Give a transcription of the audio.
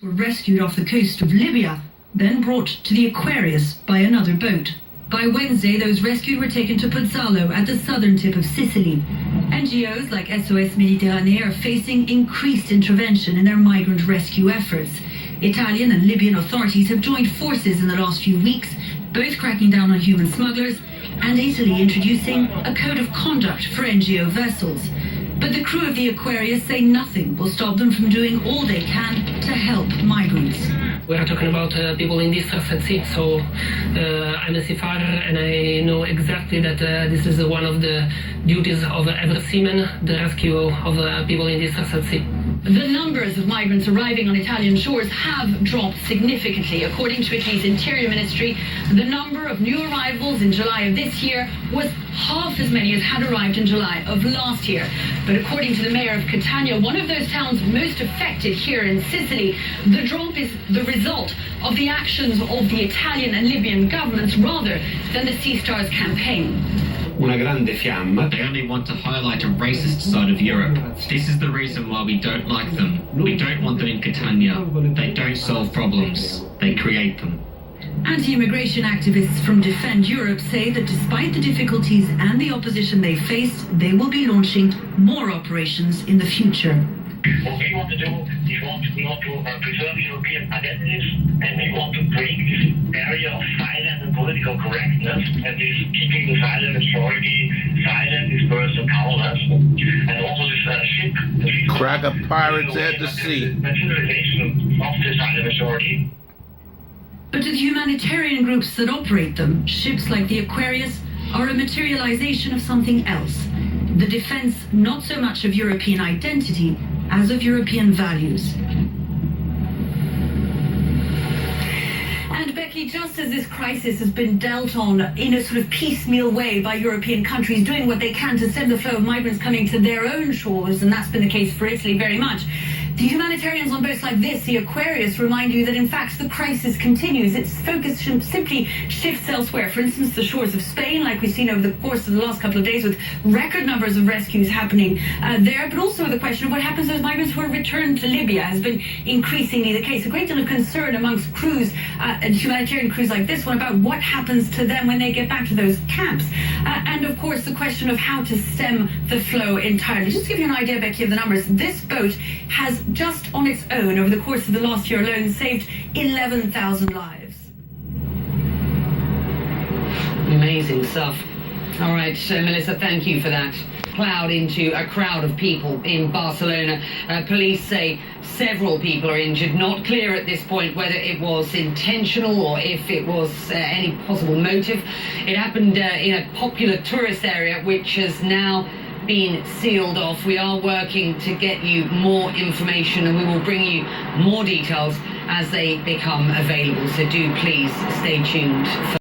Were rescued off the coast of Libya, then brought to the Aquarius by another boat. By Wednesday, those rescued were taken to Pozzallo at the southern tip of Sicily. NGOs like SOS Méditerranée are facing increased intervention in their migrant rescue efforts. Italian and Libyan authorities have joined forces in the last few weeks, both cracking down on human smugglers, and Italy introducing a code of conduct for NGO vessels. But the crew of the Aquarius say nothing will stop them from doing all they can to help migrants. We are talking about people in distress at sea, so I'm a seafarer and I know exactly that this is one of the duties of every seaman, the rescue of people in distress at sea. The numbers of migrants arriving on Italian shores have dropped significantly. According to Italy's Interior Ministry, the number of new arrivals in July of this year was half as many as had arrived in July of last year. But according to the mayor of Catania, one of those towns most affected here in Sicily, the drop is the result of the actions of the Italian and Libyan governments rather than the Sea Stars campaign. Una grande fiamma. They only want to highlight a racist side of Europe. This is the reason why we don't like them. We don't want them in Catania. They don't solve problems. They create them. Anti-immigration activists from Defend Europe say that despite the difficulties and the opposition they faced, they will be launching more operations in the future. What we want to do is to preserve European identities, and we want to break this barrier of silence and political correctness, and this keeping the silent majority silent is worse than powerless. And also this ship, cracker pirates at the sea. Nationalization of the silent majority. But to the humanitarian groups that operate them, ships like the Aquarius are a materialization of something else. The defense not so much of European identity as of European values. And Becky, just as this crisis has been dealt on in a sort of piecemeal way by European countries doing what they can to stem the flow of migrants coming to their own shores, and that's been the case for Italy very much, the humanitarians on boats like this, the Aquarius, remind you that in fact the crisis continues. Its focus simply shifts elsewhere. For instance, the shores of Spain, like we've seen over the course of the last couple of days, with record numbers of rescues happening there, but also the question of what happens to those migrants who are returned to Libya has been increasingly the case. A great deal of concern amongst crews and humanitarian crews like this one about what happens to them when they get back to those camps. And of course the question of how to stem the flow entirely. Just to give you an idea, Becky, of the numbers, this boat has just on its own over the course of the last year alone saved 11,000 lives. Amazing stuff. All right, so Melissa, thank you for that. Plowed into a crowd of people in Barcelona. Police say several people are injured. Not clear at this point whether it was intentional or if it was any possible motive. It happened in a popular tourist area, which has now been sealed off. We are working to get you more information, and we will bring you more details as they become available. So do please stay tuned.